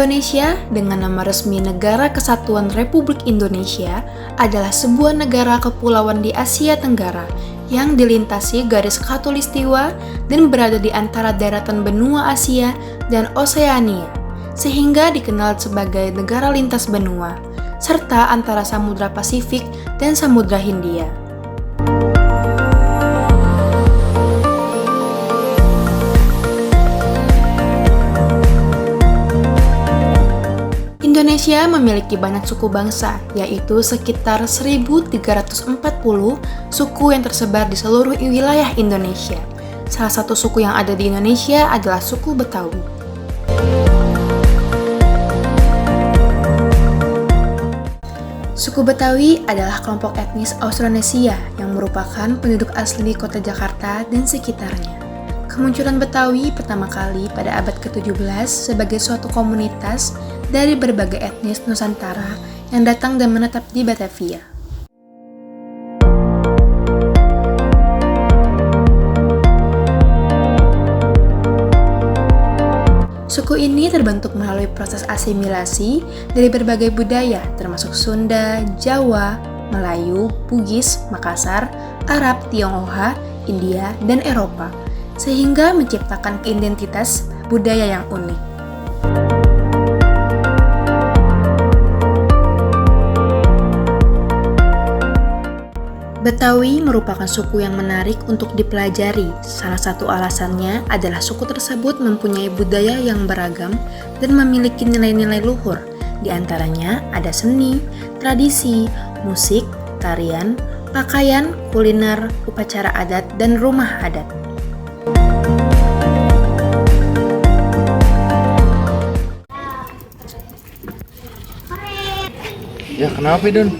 Indonesia dengan nama resmi Negara Kesatuan Republik Indonesia adalah sebuah negara kepulauan di Asia Tenggara yang dilintasi garis khatulistiwa dan berada di antara daratan benua Asia dan Oseania, sehingga dikenal sebagai negara lintas benua, serta antara Samudra Pasifik dan Samudra Hindia. Indonesia memiliki banyak suku bangsa, yaitu sekitar 1.340 suku yang tersebar di seluruh wilayah Indonesia. Salah satu suku yang ada di Indonesia adalah suku Betawi. Suku Betawi adalah kelompok etnis Austronesia yang merupakan penduduk asli kota Jakarta dan sekitarnya. Kemunculan Betawi pertama kali pada abad ke-17 sebagai suatu komunitas dari berbagai etnis Nusantara yang datang dan menetap di Batavia. Suku ini terbentuk melalui proses asimilasi dari berbagai budaya termasuk Sunda, Jawa, Melayu, Bugis, Makassar, Arab, Tionghoa, India, dan Eropa, sehingga menciptakan identitas budaya yang unik. Betawi merupakan suku yang menarik untuk dipelajari. Salah satu alasannya adalah suku tersebut mempunyai budaya yang beragam dan memiliki nilai-nilai luhur. Di antaranya ada seni, tradisi, musik, tarian, pakaian, kuliner, upacara adat, dan rumah adat. Ya kenapa Don?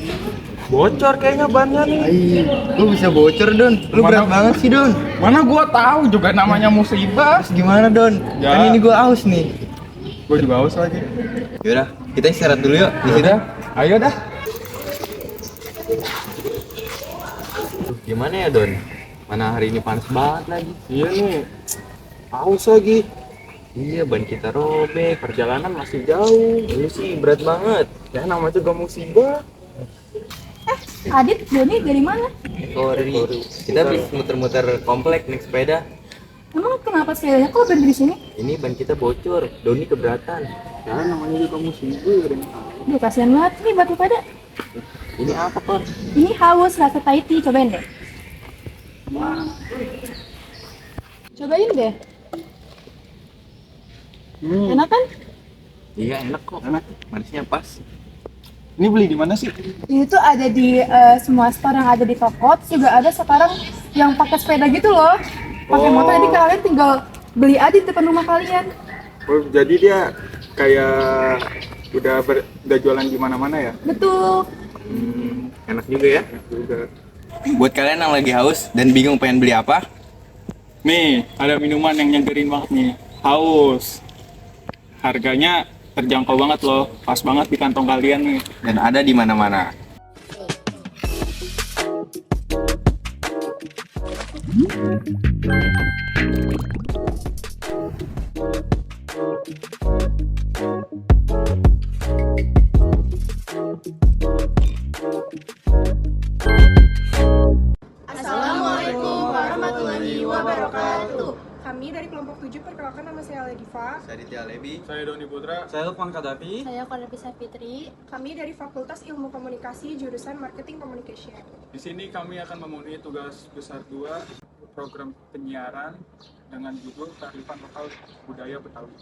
Bocor kayaknya bannya nih. Lu bisa bocor Don, lu berat banget sih Don. Mana gua tahu juga namanya musibah. Terus gimana Don? Ya. Kan ini gua aus nih. Gua juga haus lagi. Yaudah, kita istirahat dulu yuk di sini. Ayo dah. Gimana ya Don? Mana hari ini panas banget lagi. Iya nih. Haus lagi. Iya, ban kita robek, perjalanan masih jauh. Lu sih berat banget. Ya namanya juga musibah. Adit, Doni dari mana? Sorry. Kita habis muter-muter komplek naik sepeda. Emang kenapa sepedanya kok berhenti di sini? Ini ban kita bocor, Doni keberatan. Ya namanya juga musibah. Duh, kasihan banget nih buat lu pada. Ini apa Kon? Ini haus rasa Thai tea, cobain deh. Cobain deh. Enak kan? Iya enak kok, enak. Manisnya pas. Ini beli di mana sih? Ini tuh ada di semua store yang ada di toko, terus juga ada sekarang yang pakai sepeda gitu loh. Pakai motor, jadi kalian tinggal beli aja di depan rumah kalian. Oh, jadi dia kayak udah jualan di mana-mana ya? Betul. Enak juga ya. Juga. Buat kalian yang lagi haus dan bingung pengen beli apa? Nih, ada minuman yang nyegerin banget nih. Haus. Harganya terjangkau banget loh. Pas banget di kantong kalian nih. Dan ada di mana-mana. Assalamualaikum warahmatullahi wabarakatuh. Kami dari kelompok 7 perkenalkan, nama saya Lediva. Saya Ditya Lebi. Saya Doni Putra. Saya Lukman Kadafi. Saya Kornelisa Fitri. Kami dari Fakultas Ilmu Komunikasi jurusan Marketing Communication. Di sini kami akan memenuhi tugas besar 2 program penyiaran dengan judul Kearifan Lokal Budaya Betawi.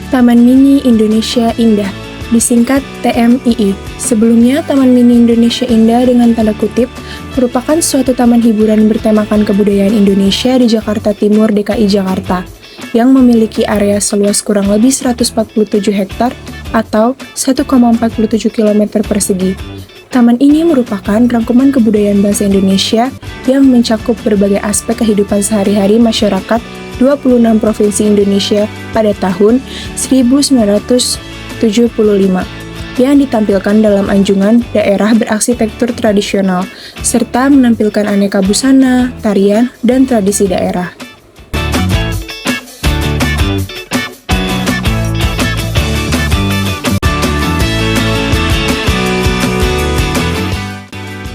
Taman Mini Indonesia Indah, disingkat TMII. Sebelumnya, Taman Mini Indonesia Indah dengan tanda kutip merupakan suatu taman hiburan bertemakan kebudayaan Indonesia di Jakarta Timur, DKI Jakarta, yang memiliki area seluas kurang lebih 147 hektar atau 1,47 km persegi. Taman ini merupakan rangkuman kebudayaan bahasa Indonesia yang mencakup berbagai aspek kehidupan sehari-hari masyarakat 26 provinsi Indonesia pada tahun 1975. yang ditampilkan dalam anjungan daerah berarsitektur tradisional, serta menampilkan aneka busana, tarian, dan tradisi daerah.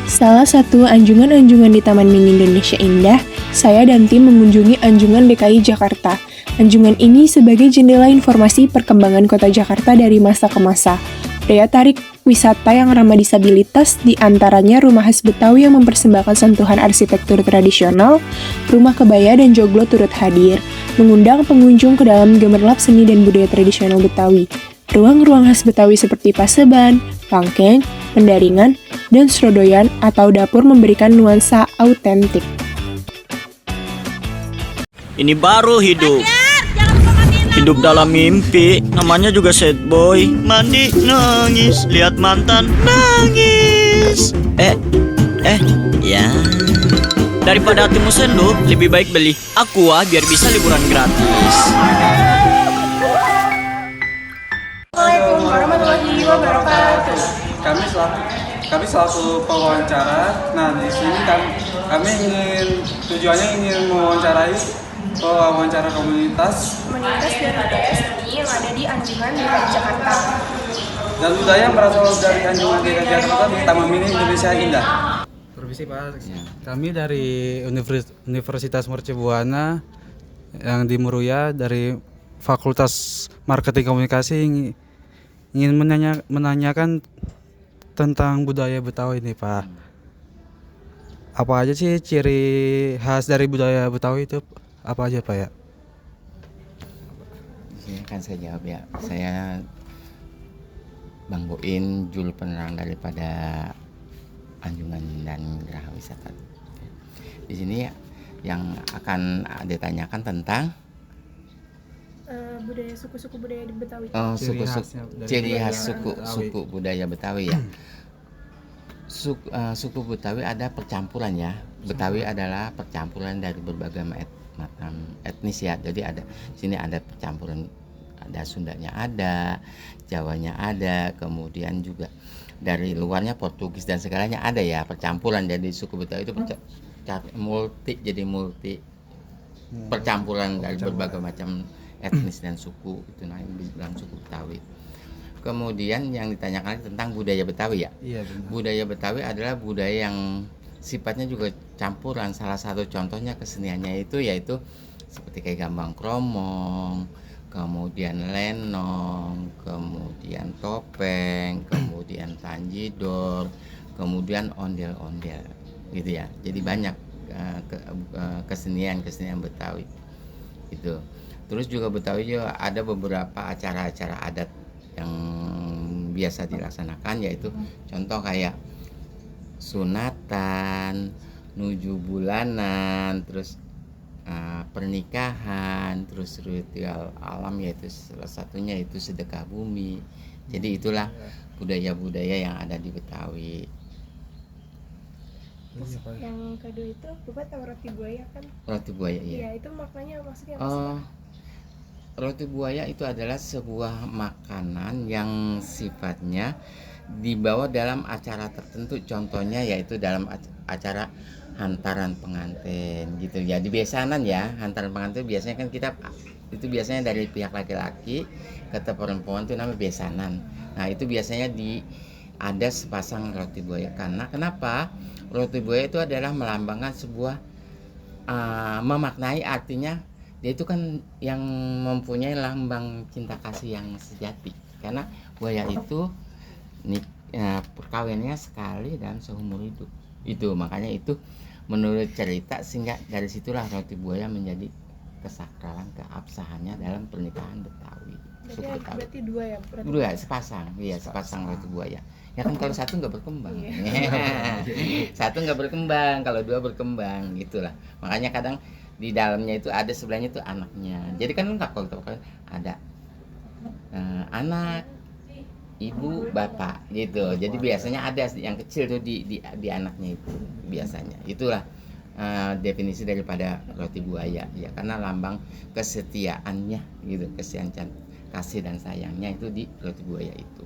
Salah satu anjungan-anjungan di Taman Mini Indonesia Indah, saya dan tim mengunjungi Anjungan DKI Jakarta. Anjungan ini sebagai jendela informasi perkembangan kota Jakarta dari masa ke masa. Daya tarik wisata yang ramah disabilitas di antaranya rumah khas Betawi yang mempersembahkan sentuhan arsitektur tradisional, rumah kebaya dan joglo turut hadir, mengundang pengunjung ke dalam gemerlap seni dan budaya tradisional Betawi. Ruang-ruang khas Betawi seperti paseban, pangkeng, pendaringan, dan serodoyan atau dapur memberikan nuansa autentik. Ini baru hidup. Hidup dalam mimpi, namanya juga sad boy. Mandi nangis, lihat mantan nangis. Ya. Daripada hatimu sendu, lebih baik beli Aqua biar bisa liburan gratis. Assalamualaikum warahmatullahi wabarakatuh. Kami selaku pewawancara. Nah, di sini kami tujuannya ingin mewawancara komunitas Dan budaya seni yang ada di Anjungan DKI Jakarta. dan budaya yang berasal dari Anjungan DKI Jakarta di Taman Mini Indonesia Indah. Permisi Pak, kami dari Universitas Mercubuana yang di Meruya dari Fakultas Marketing Komunikasi ingin menanyakan tentang budaya Betawi ini Pak. Apa aja sih ciri khas dari budaya Betawi itu? Apa aja Pak ya? Di sini kan saya jawab ya. Saya Bang Boin, juru penerang daripada Anjungan dan Geraha Wisata. Di sini yang akan ditanyakan tentang Budaya suku-suku budaya di Betawi. oh, ciri khas suku budaya Betawi ya. Suku Betawi ada percampuran ya. Betawi adalah percampuran dari berbagai macam etnis ya. Jadi ada sini ada percampuran, ada Sundanya ada, Jawanya ada, kemudian juga dari luarnya Portugis dan segalanya ada ya, percampuran. Jadi suku Betawi itu multi percampuran dari berbagai macam etnis dan suku, itu namanya dibilang suku Betawi. Kemudian yang ditanyakan tentang budaya Betawi ya. Iya benar. Budaya Betawi adalah budaya yang sifatnya juga campuran. Salah satu contohnya keseniannya itu yaitu seperti kayak gambang kromong, kemudian lenong, kemudian topeng, kemudian tanjidor, kemudian ondel-ondel gitu ya. Jadi banyak kesenian Betawi itu. Terus juga Betawi juga ada beberapa acara-acara adat yang biasa dilaksanakan, yaitu contoh kayak sunatan, nuju bulanan, terus pernikahan, terus ritual alam, yaitu salah satunya itu sedekah bumi. Jadi itulah budaya-budaya yang ada di Betawi. Yang kedua itu, Bapak tahu roti buaya kan? Roti buaya Iya, iya. itu maknanya maksudnya apa sih? Roti buaya itu adalah sebuah makanan yang sifatnya dibawa dalam acara tertentu. Contohnya yaitu dalam acara hantaran pengantin gitu. Jadi besanan ya, hantaran pengantin biasanya kan kita itu biasanya dari pihak laki-laki ke perempuan itu namanya besanan. Nah, itu biasanya ada sepasang roti buaya. Karena kenapa? Roti buaya itu adalah melambangkan sebuah memaknai, artinya dia itu kan yang mempunyai lambang cinta kasih yang sejati. Karena buaya itu perkawinannya sekali dan seumur hidup. Itu makanya itu menurut cerita, sehingga dari situlah roti buaya menjadi kesakralan, keabsahannya dalam pernikahan Betawi. Berarti dua ya? Dua, sepasang, iya sepasang roti buaya. Ya kan kalau satu nggak berkembang, satu nggak berkembang, kalau dua berkembang, gitulah. Makanya kadang di dalamnya itu ada sebelahnya itu anaknya. Jadi kan lengkap kalau ada anak, ibu, bapak gitu. Jadi biasanya ada yang kecil tuh di anaknya itu biasanya. Itulah definisi daripada roti buaya ya, karena lambang kesetiaannya gitu, kesetiaan kasih dan sayangnya itu di roti buaya itu.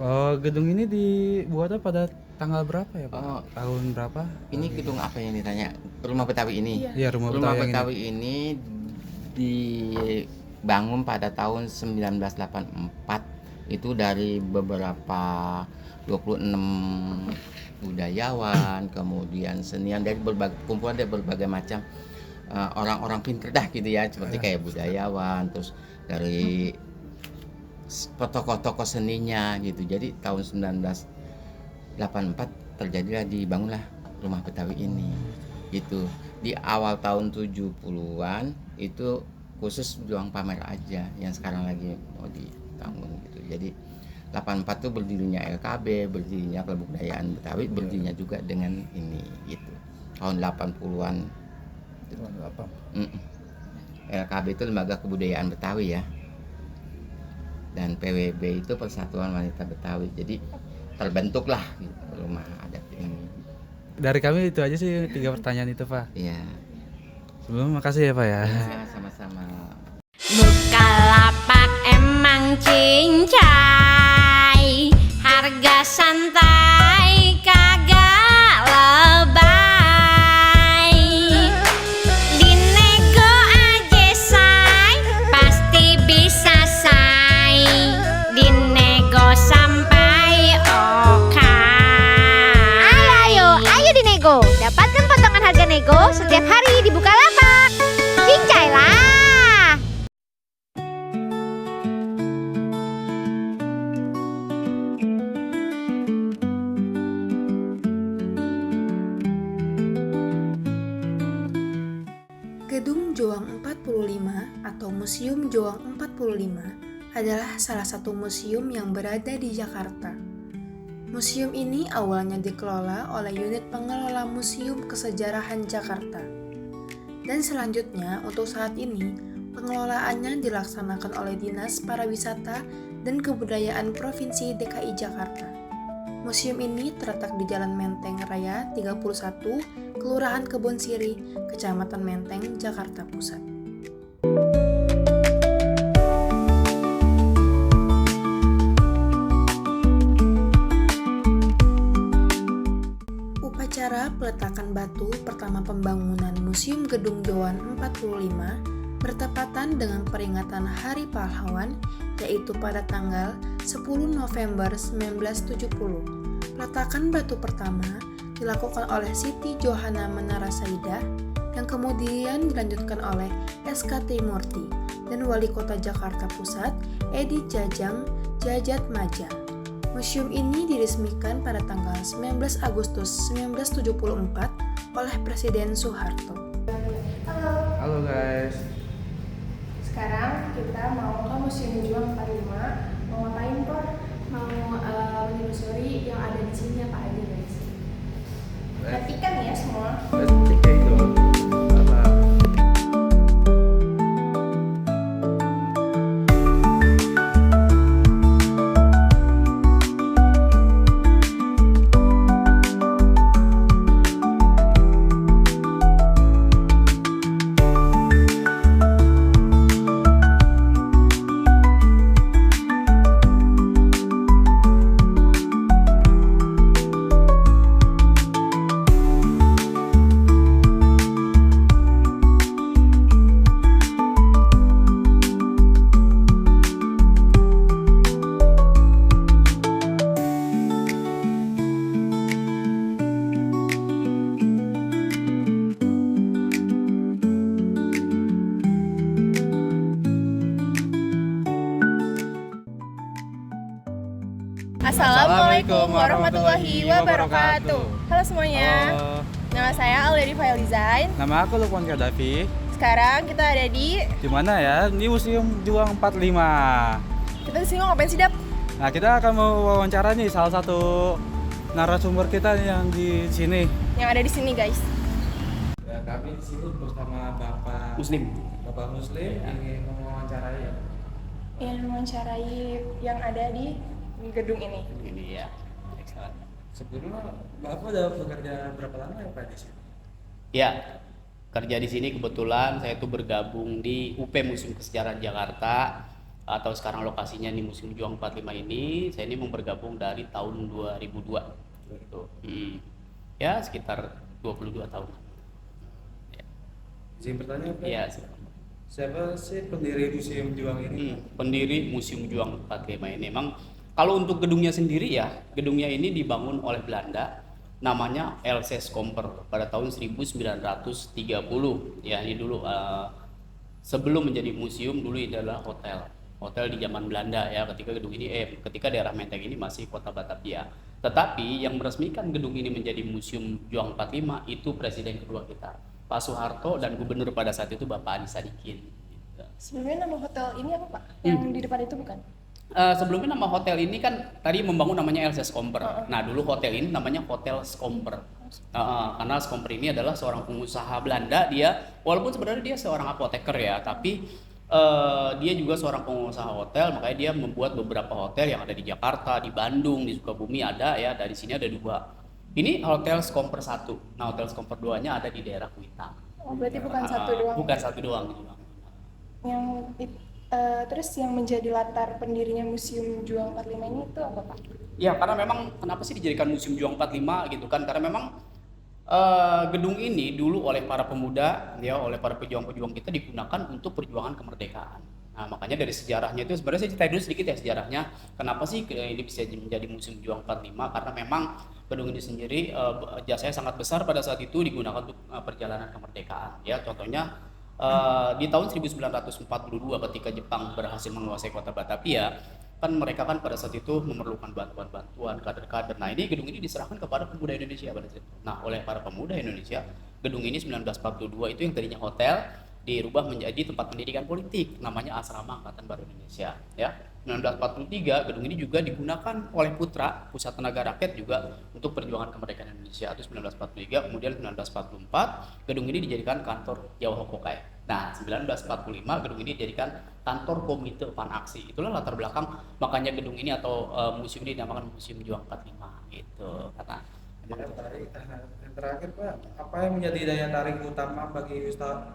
Oh, gedung ini dibuatnya pada tanggal berapa ya Pak? Oh. Tahun berapa? Ini gedung apa yang ditanya? Rumah Betawi ini. Iya, rumah Rumah Betawi yang Betawi ini dibangun pada tahun 1984 itu dari beberapa 26 budayawan, kemudian seniman dari berbagai kumpulan dari berbagai macam orang-orang pinter dah gitu ya, seperti kayak budayawan, terus dari tokoh-tokoh seninya gitu. Jadi tahun 1984 terjadilah dibangunlah rumah Betawi ini gitu. Di awal tahun 70-an itu khusus doang pamer aja yang sekarang lagi mau dibangun gitu. Jadi 84 tuh berdirinya LKB, berdirinya Klub Kebudayaan Betawi, berdirinya juga dengan ini gitu. Tahun 80-an. LKB itu Lembaga Kebudayaan Betawi ya. Dan PWB itu Persatuan Wanita Betawi. Jadi terbentuklah gitu, rumah adat ini. Dari kami itu aja sih 3 pertanyaan itu Pak. Iya. Sebelum makasih ya Pak ya. Ya, sama-sama. Bukalapak emang cincai, harga santai kagak lebay. Dinego aja say, pasti bisa say. Dinego sampai okay. Ayo dinego, dapatkan potongan harga nego setiap hari di Bukalapak. Cincai lah. Gedung Joang 45 atau Museum Joang 45 adalah salah satu museum yang berada di Jakarta. Museum ini awalnya dikelola oleh Unit Pengelola Museum Kesejarahan Jakarta. Dan selanjutnya untuk saat ini, pengelolaannya dilaksanakan oleh Dinas Pariwisata dan Kebudayaan Provinsi DKI Jakarta. Museum ini terletak di Jalan Menteng Raya 31, Kelurahan Kebon Siri, Kecamatan Menteng, Jakarta Pusat. Upacara peletakan batu pertama pembangunan Museum Gedung Joang 45 bertepatan dengan peringatan Hari Pahlawan, yaitu pada tanggal 10 November 1970. Peletakan batu pertama dilakukan oleh Siti Johana Menara Saidah, yang kemudian dilanjutkan oleh SKT Murti dan Wali Kota Jakarta Pusat Edi Jajang Jajatmaja. Museum ini diresmikan pada tanggal 19 Agustus 1974 oleh Presiden Soeharto. Halo guys. Sekarang kita mau ke Museum Joang 45. Mau ngapain Por? Mau menelusuri yang ada di sini apa aja guys? Perhatikan ya semua. Assalamualaikum warahmatullahi wabarakatuh. Halo semuanya. Nama saya Aldi File Design. Nama aku Lukman Kadafi. Sekarang kita ada di mana ya? Di Museum Joang 45. Kita di sini mau ngapain sih, Dap? Nah, kita akan mau wawancara nih salah satu narasumber kita yang di sini. Yang ada di sini, guys. Ya, kami di sini bersama Bapak Muslim ingin mewawancarai ya. Yang mewawancarai yang ada di gedung ini. Ini ya. Sebelumnya Bapak udah bekerja berapa lama ya Pak di sini? Ya, kerja di sini kebetulan saya tuh bergabung di UP Museum Kesejarahan Jakarta atau sekarang lokasinya di Museum Juang 45 ini, saya ini bergabung dari tahun 2002 gitu. Ya sekitar 22 tahun. Izin bertanya apa? Iya. Siapa sih pendiri Museum Juang ini? Pendiri Museum Juang 45 ini memang kalau untuk gedungnya sendiri ya, gedungnya ini dibangun oleh Belanda, namanya LC Skomper pada tahun 1930. Ya ini dulu sebelum menjadi museum dulu ini adalah hotel di zaman Belanda ya, ketika gedung ini ketika daerah Menteng ini masih kota Batavia. Tetapi yang meresmikan gedung ini menjadi Museum Juang 45 itu presiden kedua kita, Pak Soeharto, dan gubernur pada saat itu Bapak Adi Sadikin. Sebelumnya nama hotel ini apa Pak? Yang di depan itu bukan? Sebelumnya nama hotel ini kan tadi membangun namanya LC Skomper. Nah dulu hotel ini namanya Hotel Skomper. Karena Skomper ini adalah seorang pengusaha Belanda, dia walaupun sebenarnya dia seorang apoteker ya, tapi dia juga seorang pengusaha hotel, makanya dia membuat beberapa hotel yang ada di Jakarta, di Bandung, di Sukabumi ada ya. Dari sini ada 2. Ini Hotel Skomper 1. Nah Hotel Skomper 2-nya ada di daerah Kuitang. Oh berarti bukan satu doang? Bukan satu doang. Terus yang menjadi latar pendirinya Museum Juang 45 ini itu apa Pak? Ya karena memang kenapa sih dijadikan Museum Juang 45 gitu kan, karena memang gedung ini dulu oleh para pemuda ya, oleh para pejuang-pejuang kita digunakan untuk perjuangan kemerdekaan. Nah makanya dari sejarahnya itu sebenarnya saya cerita dulu sedikit ya sejarahnya kenapa sih ini bisa menjadi Museum Juang 45, karena memang gedung ini sendiri jasanya sangat besar pada saat itu digunakan untuk perjalanan kemerdekaan ya. Contohnya di tahun 1942 ketika Jepang berhasil menguasai kota Batavia, kan mereka kan pada saat itu memerlukan bantuan kader-kader. Nah ini gedung ini diserahkan kepada pemuda Indonesia pada saat itu. Nah oleh para pemuda Indonesia, gedung ini 1942 itu yang tadinya hotel dirubah menjadi tempat pendidikan politik, namanya Asrama Angkatan Baru Indonesia ya. 1943 gedung ini juga digunakan oleh Putra, Pusat Tenaga Rakyat juga untuk perjuangan kemerdekaan Indonesia. Itu 1943, kemudian 1944 gedung ini dijadikan kantor Jawa Hokokai. Nah 1945 gedung ini dijadikan kantor Komite Panaksi. Itulah latar belakang makanya gedung ini atau museum ini dinamakan Museum Juang 45 gitu kata. Yang terakhir Pak, apa yang menjadi daya tarik utama bagi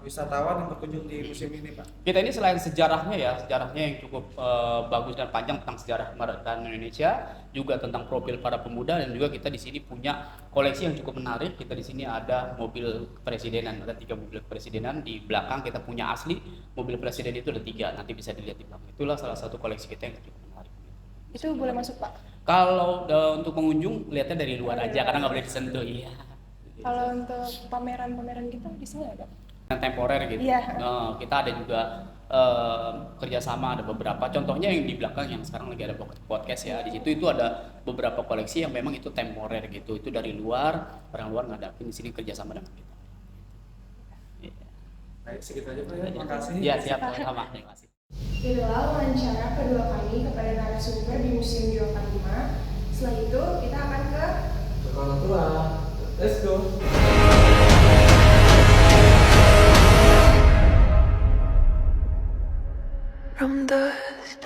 wisatawan yang berkunjung di museum ini Pak? Kita ini selain sejarahnya ya, sejarahnya yang cukup bagus dan panjang tentang sejarah kemerdekaan Indonesia, juga tentang profil para pemuda, dan juga kita di sini punya koleksi yang cukup menarik. Kita di sini ada mobil kepresidenan, ada 3 mobil kepresidenan. Di belakang kita punya asli mobil presiden itu ada 3, nanti bisa dilihat di belakang. Itulah salah satu koleksi kita yang cukup menarik. Itu boleh masuk Pak? Kalau untuk pengunjung lihatnya dari luar aja karena nggak boleh disentuh. Iya. Kalau untuk pameran-pameran kita di sini ada? Yang temporer gitu. Iya. Kita ada juga kerjasama, ada beberapa. Contohnya yang di belakang yang sekarang lagi ada podcast ya. Di situ itu ada beberapa koleksi yang memang itu temporer gitu. Itu dari luar, orang luar ngadapin, di sini kerjasama dengan kita. Baik, segitu aja Pak ya. Terima kasih. Ya siap, sama. Terima kasih. Itulah wawancara kedua kami kepada narasumber di Museum Juang 45. Setelah itu kita akan ke Sekolah tua. Let's go. From dust.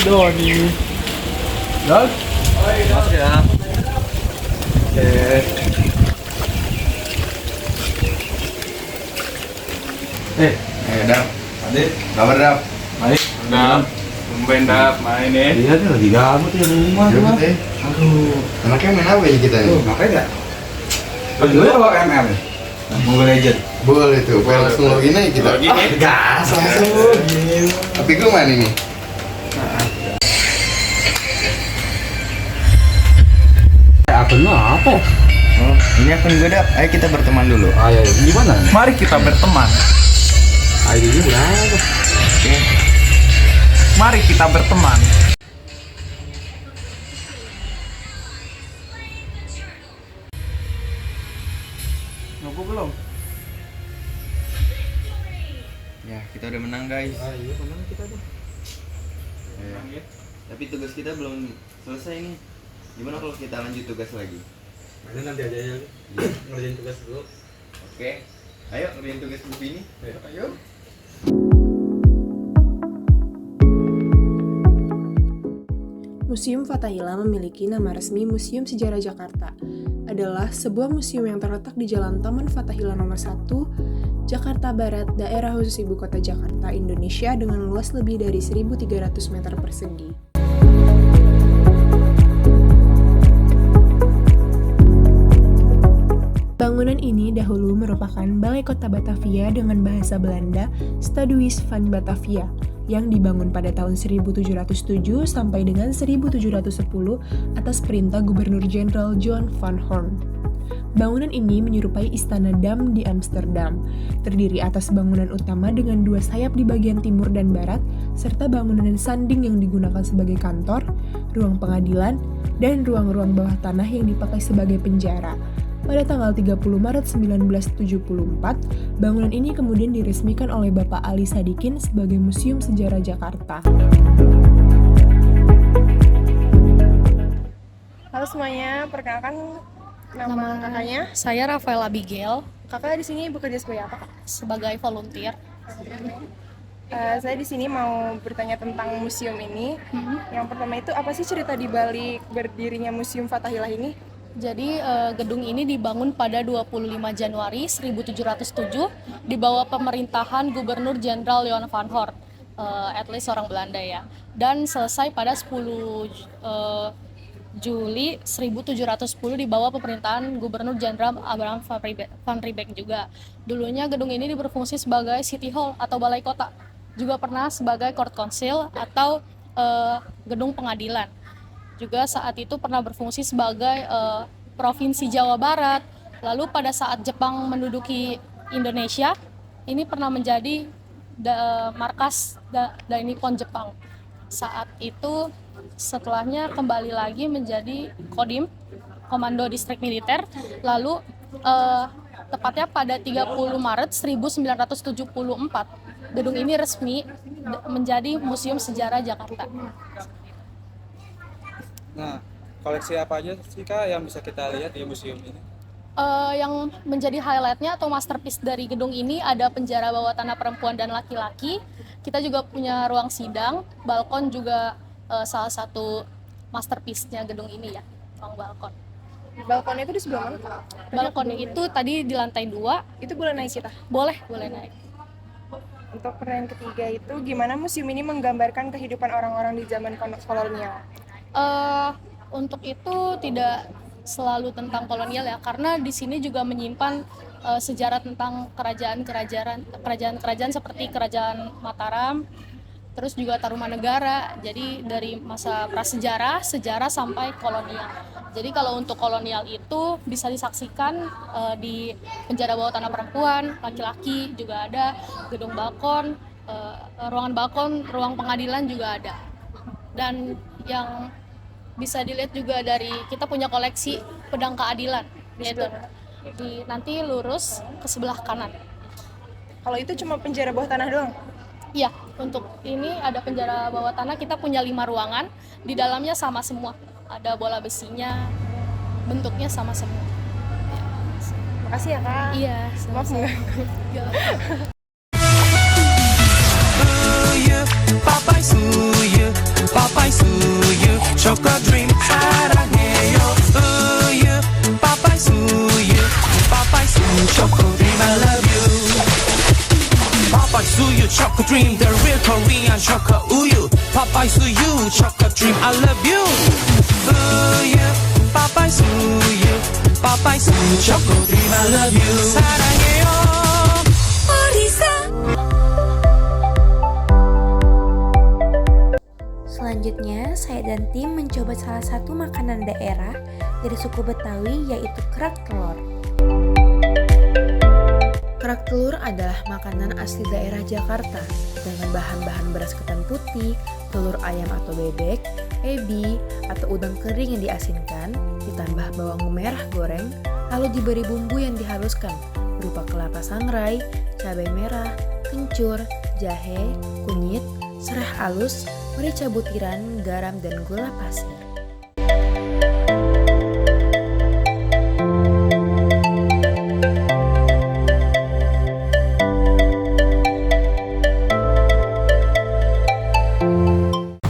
Doni. Dok? Masuk ya. Oke. Dap. Adik, kabar Dap? Baik, Dap. Tumben Dap main ya. Iya nih lagi gabut ya di rumah. Gabut ya? Aduh. Enaknya main apa ya kita nih? Ngapain ya? Dulu bawa ML. Mobile Legend. Boleh tuh, langsung login aja kita. Login ya? Gas langsung. Tapi gue mana ini? Akunnya apa? Oh, ini akun gue Dap. Ayo kita berteman dulu. Ayo, gimana? Mari kita berteman. ID-nya berapa? Oke. Mari kita berteman. bobo belum? Ya, kita udah menang guys. Iya menang kita tuh. Tapi tugas kita belum selesai nih. Gimana kalau kita lanjut tugas lagi? Mainnya nanti aja ya. Ngerjain tugas dulu. Oke. Ayo ngerjain tugas buku ini. Ayo. Museum Fathahillah memiliki nama resmi Museum Sejarah Jakarta. Adalah sebuah museum yang terletak di Jalan Taman Fathahillah nomor 1, Jakarta Barat, daerah khusus Ibu Kota Jakarta, Indonesia dengan luas lebih dari 1.300 meter persegi. Bangunan ini dahulu merupakan Balai Kota Batavia dengan bahasa Belanda Stadhuis van Batavia yang dibangun pada tahun 1707 sampai dengan 1710 atas perintah Gubernur Jenderal John van Horn. Bangunan ini menyerupai Istana Dam di Amsterdam, terdiri atas bangunan utama dengan 2 sayap di bagian timur dan barat, serta bangunan sanding yang digunakan sebagai kantor, ruang pengadilan, dan ruang-ruang bawah tanah yang dipakai sebagai penjara. Pada tanggal 30 Maret 1974, bangunan ini kemudian diresmikan oleh Bapak Ali Sadikin sebagai Museum Sejarah Jakarta. Halo semuanya, perkenalkan nama kakaknya. Saya Rafael Abigail. Kakak di sini bekerja sebagai apa, Kak? Sebagai volunteer. Saya di sini mau bertanya tentang museum ini. Yang pertama itu apa sih cerita di balik berdirinya Museum Fathahillah ini? Jadi gedung ini dibangun pada 25 Januari 1707 di bawah pemerintahan Gubernur Jenderal Johan van Horn, at least orang Belanda ya. Dan selesai pada 10 Juli 1710 di bawah pemerintahan Gubernur Jenderal Abraham van Riebeeck juga. Dulunya gedung ini berfungsi sebagai City Hall atau balai kota. Juga pernah sebagai Court Council atau gedung pengadilan. Juga saat itu pernah berfungsi sebagai Provinsi Jawa Barat. Lalu pada saat Jepang menduduki Indonesia, ini pernah menjadi markas Dainippon Jepang. Saat itu setelahnya kembali lagi menjadi Kodim, Komando Distrik Militer. Lalu tepatnya pada 30 Maret 1974, gedung ini resmi menjadi Museum Sejarah Jakarta. Nah, koleksi apa aja sih Kak yang bisa kita lihat di museum ini? Yang menjadi highlightnya atau masterpiece dari gedung ini ada penjara bawah tanah perempuan dan laki-laki. Kita juga punya ruang sidang, balkon juga salah satu masterpiece-nya gedung ini ya, ruang balkon. Balkonnya itu di sebelah mana? Balkonnya itu tadi di lantai 2. Itu boleh naik kita? Boleh naik. Untuk pertanyaan ketiga itu, gimana museum ini menggambarkan kehidupan orang-orang di zaman kolonial? Untuk itu tidak selalu tentang kolonial ya, karena di sini juga menyimpan sejarah tentang kerajaan-kerajaan seperti Kerajaan Mataram, terus juga Tarumanegara. Jadi dari masa prasejarah, sejarah sampai kolonial. Jadi kalau untuk kolonial itu bisa disaksikan di penjara bawah tanah perempuan, laki-laki juga ada, gedung balkon, ruangan balkon, ruang pengadilan juga ada. Dan yang bisa dilihat juga dari kita punya koleksi pedang keadilan, yaitu nanti lurus ke sebelah kanan. Kalau itu cuma penjara bawah tanah doang? Iya, untuk ini ada penjara bawah tanah, kita punya 5 ruangan, di dalamnya sama semua. Ada bola besinya, bentuknya sama semua. Makasih ya Kak. Iya, maaf mengganggu. Papai suyu, chocolate dream 사랑해요. Papai suyu, chocolate dream I love you. Papai suyu, chocolate dream, the real Korean chocolate uyu. Papai suyu, chocolate dream I love you. Papai suyu, chocolate dream I love you. 사랑해요. Selanjutnya, saya dan tim mencoba salah satu makanan daerah dari suku Betawi, yaitu kerak telur. Kerak telur adalah makanan asli daerah Jakarta dengan bahan-bahan beras ketan putih, telur ayam atau bebek, ebi, atau udang kering yang diasinkan, ditambah bawang merah goreng, lalu diberi bumbu yang dihaluskan berupa kelapa sangrai, cabai merah, kencur, jahe, kunyit, serai halus, merica butiran, garam, dan gula pasir.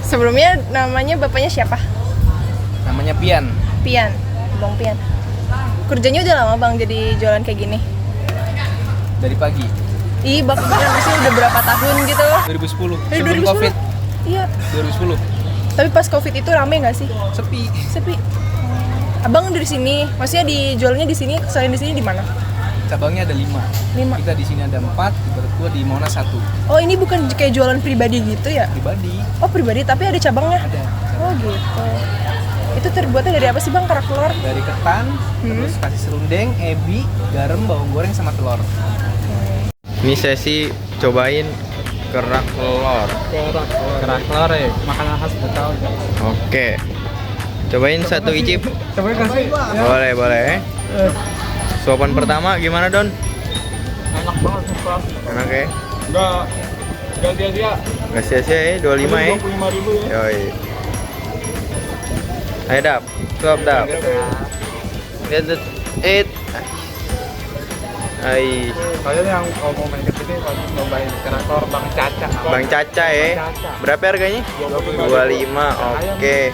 Sebelumnya namanya bapaknya siapa? Namanya Pian. Pian, Bang Pian. Kerjanya udah lama Bang jadi jualan kayak gini? Dari pagi. Ih, Bang beneran maksudnya udah berapa tahun gitu? 2010. Dari Sebelum 2010? Covid. Iya. 2010. Tapi pas Covid itu rame nggak sih? Sepi. Sepi. Abang dari sini, maksudnya dijualnya di sini, selain di sini di mana? Cabangnya ada 5. Kita di sini ada 4, di Baratua di Monas 1. Oh, ini bukan kayak jualan pribadi gitu ya? Pribadi. Oh, pribadi tapi ada cabangnya? Ada. Oh, gitu. Itu terbuatnya dari apa sih Bang, kerak telur? Dari ketan, terus kasih serundeng, ebi, garam, bawang goreng sama telur. Ini sesi cobain kerak telur. Kerak telur ya, makanan khas Betawi. Oke. Cobain satu icip. Cobain kasih. Boleh, boleh. Suapan pertama gimana, Don? Enak banget, sumpah. Enak ya? Enggak sia-sia. Nggak sia-sia ya, 25 ya? 25.000 ya. Yoi. Ayo Dap, suap Dap. Lihat it. Hai. Kalian yang mau main ke sini wajib nyobain kerak telur Bang Caca. Bang Caca ya. Berapa harganya? 25. Oke.